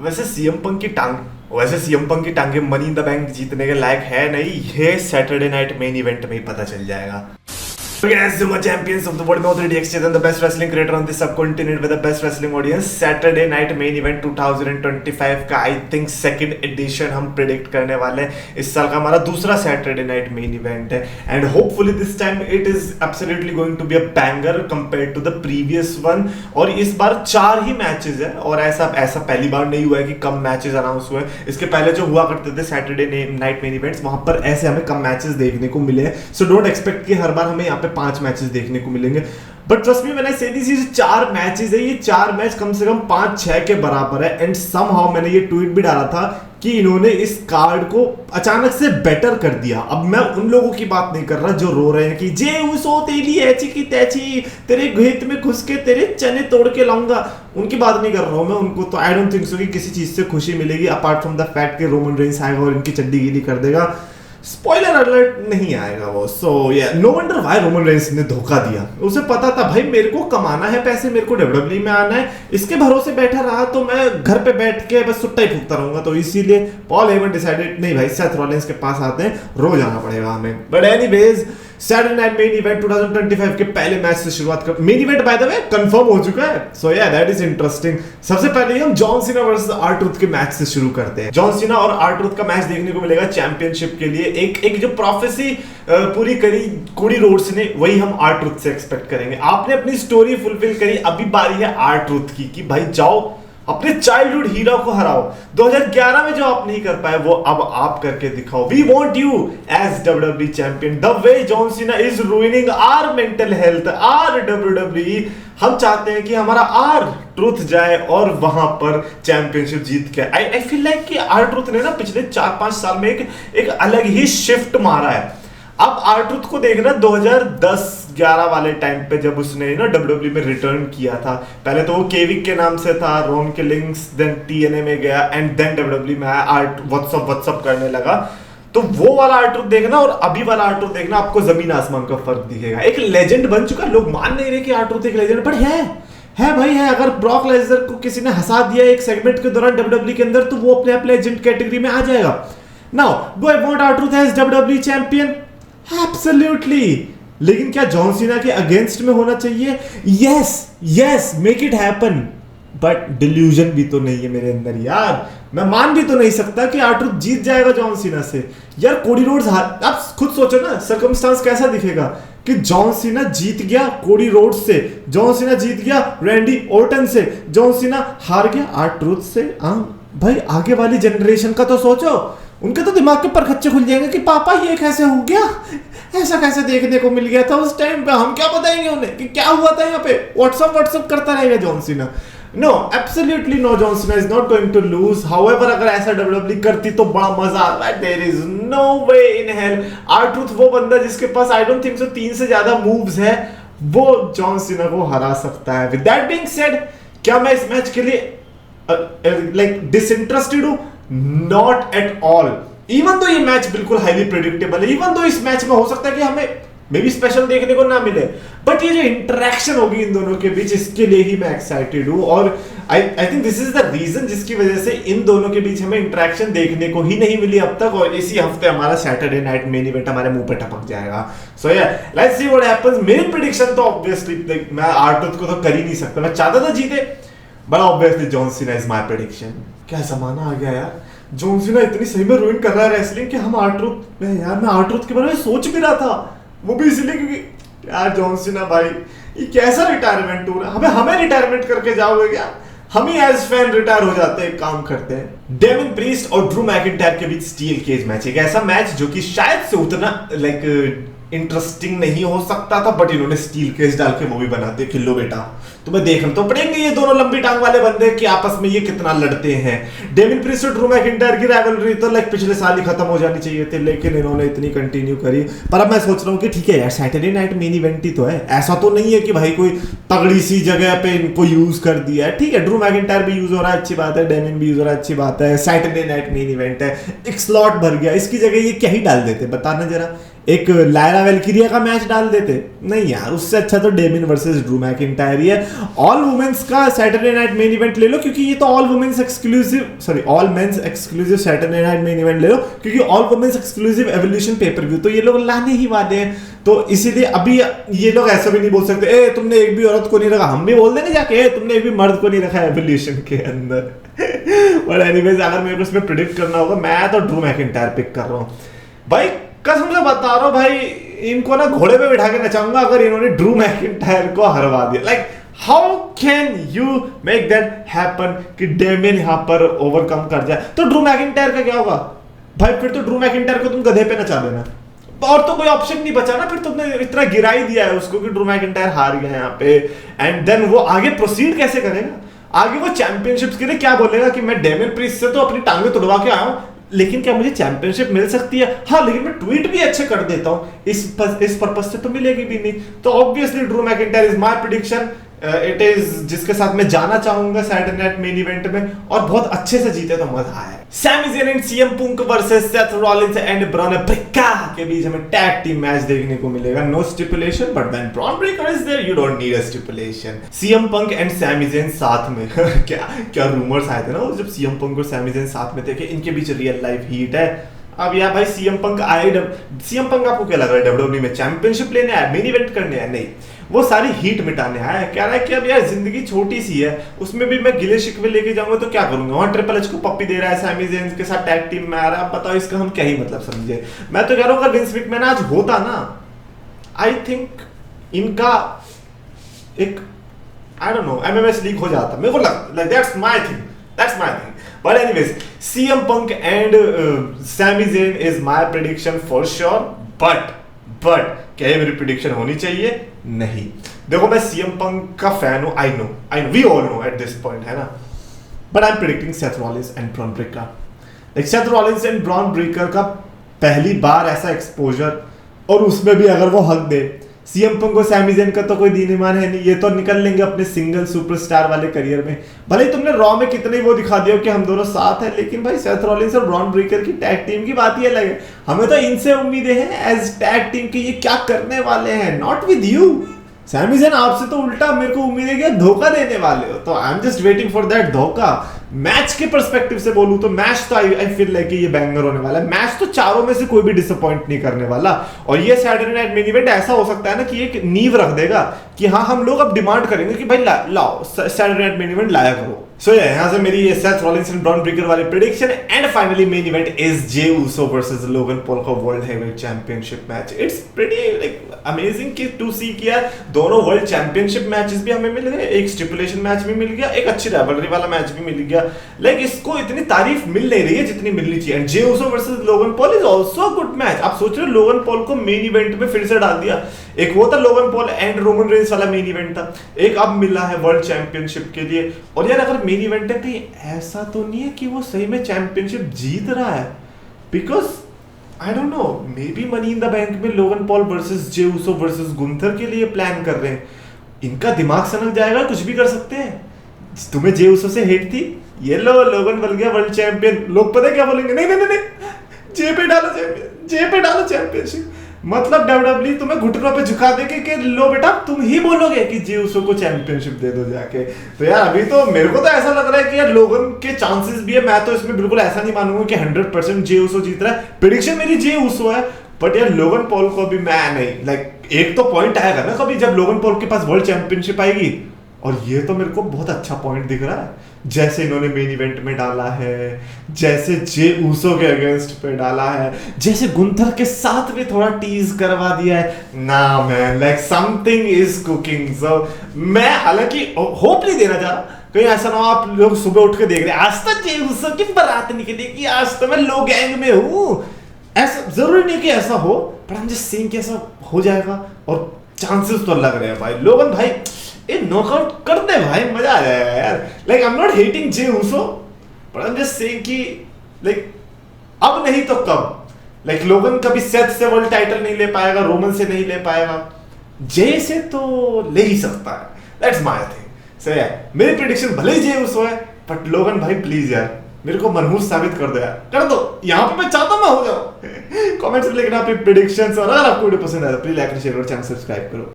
वैसे CM Punk की टांग वैसे सीएम पंक की टांगे मनी इन द बैंक जीतने के लायक है नहीं, ये सैटरडे नाइट मेन इवेंट में ही पता चल जाएगा। Guys, Zuma champions of the world, Mode DXT, and the best wrestling creator on the subcontinent with the best wrestling audience. Saturday night main event 2025 का I think second edition हम predict करने वाले हैं। इस साल का हमारा दूसरा Saturday night main event है and hopefully this time it is absolutely going to be a banger compared to the previous one। और इस बार 4 ही मैचेस है और ऐसा पहली बार नहीं हुआ है कि कम मैचेस अनाउंस हुए। इसके पहले जो हुआ करते थे Saturday नाइट मेन इवेंट्स, वहां पर ऐसे हमें कम मैचेस देखने को मिले हैं। सो डोंट एक्सपेक्ट कि हर बार हमें यहाँ पे 5 मैचेस देखने को मिलेंगे, बट ट्रस्ट मी मैंने से दी 4 मैचेस है, ये 4 मैच कम से कम 5-6 के बराबर है। एंड समहाउ मैंने ये ट्वीट भी डाला था कि इन्होंने इस कार्ड को अचानक से बेटर कर दिया। अब मैं उन लोगों की बात नहीं कर रहा जो रो रहे हैं कि जे उसो तेली ऐची की तैची तेरे घेत में घुस के तेरे चने तोड़ के लाऊंगा, उनकी बात नहीं कर रहा हूं मैं। उनको तो आई डोंट थिंक सो कि किसी चीज से खुशी मिलेगी अपार्ट फ्रॉम द फैक्ट कि रोमन रेंस आएगा और इनकी चड्डी गीली कर देगा। स्पॉइलर अलर्ट, नहीं आएगा वो। सो या no wonder why Roman Reigns ने धोखा दिया। उसे पता था भाई मेरे को कमाना है पैसे, मेरे को डब्ल्यूडब्ल्यूई में आना है, इसके भरोसे बैठा रहा तो मैं घर पे बैठ के बस सुट्टा ही फूकता रहूंगा। तो इसीलिए पॉल हेमन डिसाइडेड नहीं भाई सेथ रॉलिंस के पास आते हैं, रोज आना पड़ेगा हमें। But anyways Saturday Night Main event 2025 के पहले मैच से शुरुआत कर। Main event by the way confirm हो चुका है, सो या दैट इज इंटरेस्टिंग। सबसे पहले हम जॉन सीना वर्सेस आर-ट्रूथ के मैच से शुरू करते हैं। जॉन सीना और आर-ट्रूथ का मैच देखने को मिलेगा चैंपियनशिप के लिए। एक जो प्रोफेसी पूरी करी कोडी रोड्स ने, वही हम आर-ट्रूथ से एक्सपेक्ट करेंगे। आपने अपनी स्टोरी फुलफिल करी, अभी बारी है आर-ट्रूथ की कि भाई जाओ अपने चाइल्डहुड हीरो को हराओ। 2011 में जो आप नहीं कर पाए वो अब आप करके दिखाओ। We want you as WWE champion. The way John Cena is ruining our mental health, our WWE. हम चाहते हैं कि हमारा आर-ट्रूथ जाए और वहां पर चैंपियनशिप जीत के। आई फील लाइक कि आर-ट्रूथ ने ना पिछले 4-5 साल में एक अलग ही शिफ्ट मारा है। अब आर-ट्रूथ को देखना 2010-11 वाले टाइम पे जब उसने ना डब्ल्यूडब्ल्यूई में रिटर्न किया था। पहले तो वो केविक के नाम से था, रोन किलिंग्स, देन टीएनए में गया एंड देन डब्ल्यूडब्ल्यूई में आया, व्हाट्सअप करने लगा। तो वो वाला आर-ट्रूथ देखना और अभी वाला आर-ट्रूथ देखना, आपको जमीन आसमान का फर्क दिखेगा। एक लेजेंड बन चुका, लोग मान नहीं रहे कि आर-ट्रूथ एक लेजेंड, बट है भाई है। अगर ब्रॉक लेसनर को किसी ने हंसा दिया एक सेगमेंट के दौरान डब्ल्यूडब्ल्यूई के अंदर, तो वो अपने आप लेजेंड कैटेगरी में आ जाएगा। Now do I want R Truth as WWE champion? Absolutely. लेकिन क्या जॉन सीना के अगेंस्ट में होना चाहिए? Yes make it happen, but delusion भी तो नहीं है मेरे अंदर यार। मैं मान भी तो नहीं सकता कि आर-ट्रूथ जीत जाएगा जॉन सीना से यार। कोडी रोड्स आप खुद सोचो ना, सर्कमस्टांस कैसा दिखेगा कि जॉन सीना जीत गया कोडी रोड्स से, जॉन सीना जीत गया रैंडी ऑर्टन से, जॉन सीना हार गया आर-ट्रूथ से। भाई आगे वाली जनरेशन का तो सोचो, उनके तो दिमाग के परखच्चे खुल जाएंगे कि पापा ये कैसे हो गया, ऐसा कैसे देखने को मिल गया था उस टाइम पे। हम क्या बताएंगे उन्हें कि क्या हुआ था यहाँ पे। व्हाट्सअप करता रहेगा John Cena. No, absolutely no, John Cena is not going to lose. However अगर ऐसा डब्ल्यूडब्ल्यूई करती तो बड़ा मजा आता है। There is no way in hell. R Truth वो बंदा जिसके पास आई डोंट थिंक सो 3 से ज्यादा मूव्स है, वो जॉन सीना को हरा सकता है। विद दैट बीइंग सेड, क्या मैं इस मैच के लिए लाइक डिसइंटरेस्टेड हूं? Not at all. Even though ये मैच बिल्कुल हाईली प्रेडिक्टेबल है, इवन दो इस मैच में हो सकता है कि हमें मे बी स्पेशल देखने को ना मिले, बट ये जो इंटरेक्शन होगी इन दोनों के बीच, इसके लिए ही मैं एक्साइटेड हूं। और I think this is the reason जिसकी वजह से इन दोनों के बीच हमें इंटरेक्शन देखने को ही नहीं मिली अब तक, और इसी हफ्ते हमारा सैटरडे नाइट मेन इवेंट हमारे मुंह पे टपक जाएगा। सो या लेट्स सी व्हाट हैपेंस। मेरी प्रेडिक्शन तो ऑब्वियसली मैं आर-ट्रूथ को तो कर ही नहीं सकता, मैं चाहता था जीते, but obviously John Cena is my prediction. क्या जमाना आ गया यार, जॉन सीना इतनी सही में रूइन कर रहा है रेसलिंग कि हम आर-ट्रूथ में यार, मैं आर-ट्रूथ के बारे में सोच भी रहा था, वो भी इसलिए क्योंकि यार जॉन सीना भाई ये कैसा रिटायरमेंट हो रहा है। हमें रिटायरमेंट करके जाओगे क्या? हम ही एज फैन रिटायर हो जाते हैं, काम करते हैं। डेमिन प्रीस्ट और ड्रू मैकिंटायर के बीच स्टील केज मैच, एक ऐसा मैच जो कि शायद से उतना लाइक इंटरेस्टिंग नहीं हो सकता था, बट इन्होंने स्टील केज डाल के वो भी बना दिया। खिल्लो बेटा, तुम्हें देखना तो पड़ेंगे ये दोनों लंबी टांग वाले बंदे कि आपस में ये कितना लड़ते हैं। डेमिन प्रीस्ट और ड्रू मैकिंटायर की राइवलरी तो लाइक पिछले साल ही खत्म हो जानी चाहिए थी, लेकिन इन्होंने इतनी कंटिन्यू करी। पर अब मैं सोच रहा हूँ कि ठीक है यार, सैटरडे नाइट मेन इवेंट ही तो है, ऐसा तो नहीं है कि भाई कोई तगड़ी सी जगह पे इनको यूज कर दिया है। ठीक है, ड्रू मैकिंटायर भी यूज हो रहा है, अच्छी बात है, डेमिन भी यूज हो रहा है, अच्छी बात है। सैटरडे नाइट मेन इवेंट है, एक स्लॉट भर गया, इसकी जगह ये क्या ही डाल देते बताना जरा। एक लायरा वेल्किरिया का मैच डाल देते। नहीं यार, उससे अच्छा तो डेमिन वर्सेस ड्रू मैकिंटायर ही है। ऑल वुमेन्स का सैटरडे नाइट मेन इवेंट ले लो, क्योंकि ये तो all women's exclusive, sorry all men's exclusive Saturday Night Main Event ले लो, क्योंकि all women's exclusive Evolution pay per view तो ये लोग लाने ही वाले हैं। तो इसीलिए अभी ये लोग ऐसा भी नहीं बोल सकते ए तुमने एक भी औरत को नहीं रखा, हम भी बोल देंगे जाके तुमने एक भी मर्द को नहीं रखा एवोल्यूशन के अंदर। बट एनीवेज, अगर मेरे को इसमें प्रेडिक्ट करना होगा, मैं तो ड्रू मैकिंटायर पिक कर रहा हूँ भाई, कसम से बता रहा हूँ भाई, इनको ना घोड़े पे बिठा के नचाऊंगा अगर इन्होंने ड्रू मैकिंटायर को हरवा दिया। Like how can you make that happen कि डेमियन यहाँ पर ओवरकम कर जाए। तो ड्रू मैकिंटायर का क्या होगा भाई, फिर तो ड्रू मैकिंटायर को तुम गधे पे नचा देना, और तो कोई ऑप्शन नहीं बचा ना, फिर तुमने इतना गिरा ही दिया है उसको कि ड्रू मैकिंटायर हार गया यहाँ पे। एंड देन वो आगे प्रोसीड कैसे करेगा, आगे वो चैंपियनशिप्स के लिए क्या बोलेगा कि मैं डेमियन प्रीस्ट से तो अपनी टांगे तुड़वा के आया हूं, लेकिन क्या मुझे चैंपियनशिप मिल सकती है? हाँ, लेकिन मैं ट्वीट भी अच्छे कर देता हूं, इस पर्पस से तो मिलेगी भी नहीं। तो obviously Drew McIntyre is my prediction, it is जिसके साथ मैं जाना चाहूंगा सैटरडे नाइट मेन इवेंट में, और बहुत अच्छे से जीते तो मजा आए। Sami Zayn and CM Punk versus Seth Rollins and Bron Breakker के बीच हमें टैग टीम मैच देखने को मिलेगा। No stipulation, but when Bron Breakker is there you don't need a stipulation. CM Punk and Sami Zayn साथ में क्या क्या रूमर्स आए थे ना, जब सीएम पंक और सैमी ज़ेन साथ में थे कि इनके बीच रियल लाइफ हीट है। अब यार भाई सीएम पंक सीएम पंक आपको क्या लग रहा है डब्ल्यूडब्ल्यूई में चैंपियनशिप लेने आया, मेन इवेंट करने आया? नहीं, वो सारी हीट मिटाने आया है। कह रहा है कि अब यार जिंदगी छोटी सी है, उसमें भी मैं गिले शिकवे लेके जाऊंगा तो क्या करूंगा। वहां ट्रिपल एच को पप्पी दे रहा है, सैमी ज़ेन के साथ टैग टीम में आ रहा है, अब बताओ इसका हम क्या ही मतलब समझे। मैं तो कह रहा हूं अगर विंस मैकमैन आज होता ना, आई थिंक इनका एक I don't know MMS league हो जाता, मेरे को लगता है that's my thing. But anyways, CM Punk and Sami Zayn is my prediction for sure. But क्या ये मेरी prediction होनी चाहिए? नहीं। देखो मैं CM Punk का fan हूँ, I know, we all know at this point, है ना? But I'm predicting Seth Rollins and Braun Breaker. Like Seth Rollins and Braun Breaker का पहली बार ऐसा exposure, और उसमें भी अगर वो हक दे, सीएम पंक और सैमी ज़ेन का तो कोई दीन ईमान है नहीं, ये तो निकल लेंगे अपने सिंगल सुपरस्टार वाले करियर में। भले ही तुमने रॉ में कितने वो दिखा दिया कि हम दोनों साथ हैं, लेकिन भाई सेथ रॉलिंस और ब्रॉन ब्रेकर की टैग टीम की बात ही अलग है। हमें तो इनसे उम्मीदें हैं एज टैग टीम की, ये क्या करने वाले हैं, not with you Sami Zayn. आपसे तो उल्टा मेरे को उम्मीद है कि धोखा देने वाले हो, तो I am just waiting for that धोखा। मैच के पर्सपेक्टिव से बोलूं तो मैच तो आई फील लाइक ये बैंगर होने वाला है। मैच तो चारों में से कोई भी डिसअपॉइंट नहीं करने वाला, और ये सैटरडे नाइट मेन इवेंट ऐसा हो सकता है ना कि एक नींव रख देगा कि हाँ हम लोग अब डिमांड करेंगे कि भाई लाओ सैटरडे नाइट मेन इवेंट लाया करो। सो यहाँ से मेरी ये Seth Rollins and Bron Breakker वाली prediction. And finally main event is Jey Uso versus Logan Paul का world heavyweight championship match. It's pretty like amazing कि टू सी किया दोनों वर्ल्ड चैंपियनशिप मैचेस भी हमें मिल गए, एक स्टिपुलेशन मैच भी मिल गया, एक अच्छी राइवलरी वाला मैच भी मिल गया। लाइक इसको इतनी तारीफ मिल नहीं रही है जितनी मिलनी चाहिए। And J Uso versus Logan Paul is also good match. आप सोच रहे हो लोगन पॉल को मेन इवेंट में फिर से डाल दिया, एक वो था Logan Paul and Roman Reigns वाला मेन इवेंट था, एक अब मिला है वर्ल्ड चैंपियनशिप के लिए। और यार अगर मेन इवेंट है कहीं ऐसा तो नहीं है कि वो सही में चैंपियनशिप जीत रहा है, because I don't know, may be money in the bank में लोगन पॉल वर्सेस जे ऊसो वर्सेस गुंथर के लिए प्लान कर रहे हैं। इनका दिमाग सनक जाएगा, कुछ भी कर सकते हैं। तुम्हें जे ऊसो से हेट थी, ये लो लोगन बन गया वर्ल्ड चैंपियन, लोग पता है क्या बोलेंगे, नहीं नहीं नहीं जे पे डालो चैंपियन, जे पे डालो चैंपियनशिप। मतलब डब्ल्यूडब्ल्यूई तुम्हें घुटनों पे झुका देके कि लो बेटा तुम ही बोलोगे कि जे ऊसो को चैंपियनशिप दे दो जाके। तो यार अभी तो मेरे को तो ऐसा लग रहा है कि यार लोगन के चांसेस भी है, मैं तो इसमें बिल्कुल ऐसा नहीं मानूंगा कि 100% जे ऊसो जीत रहा है। प्रेडिक्शन मेरी जे ऊसो है, बट यार लोगन पॉल को भी मैं नहीं, लाइक एक तो पॉइंट आएगा ना कभी जब लोगन पॉल के पास वर्ल्ड चैंपियनशिप आएगी, और ये तो मेरे को बहुत अच्छा पॉइंट दिख रहा है, जैसे इन्होंने मेन इवेंट में डाला है, जैसे जे ऊसो के अगेंस्ट पे डाला है, जैसे गुंथर के साथ भी थोड़ा टीज करवा दिया है ना man, like something is cooking. So मैं हालांकि होप नहीं देना चाह रहा, कहीं ऐसा ना हो आप लोग सुबह उठ के देख रहे आज तक जे ऊसो की बारात निकलेगी, आज तो मैं लो गैंग में हूँ। ऐसा जरूरी नहीं कि ऐसा हो, पर हम जस्ट सेइंग कि ऐसा हो जाएगा, और चांसेस तो लग रहे हैं भाई। लोगन भाई ये नॉकआउट कर दे भाई, मजा आ जाएगा यार। Like I am not hating Jey Uso, but I am just saying कि लाइक अब नहीं तो कब। लाइक लोगन कभी सेथ से वर्ल्ड टाइटल नहीं ले पाएगा, रोमन से नहीं ले पाएगा, जे से तो ले ही सकता है। That's my thing. सो यार मेरी प्रेडिक्शन भले ही जे ऊसो है, बट लोगन भाई प्लीज यार मेरे को मनहूस साबित कर दो यार, कर दो, यहाँ पे मैं चाहता हूँ मैं हो जाऊँ। कमेंट्स में लिखना अपनी प्रेडिक्शंस, और अगर आपको वीडियो पसंद आया तो प्लीज लाइक शेयर और चैनल सब्सक्राइब करो।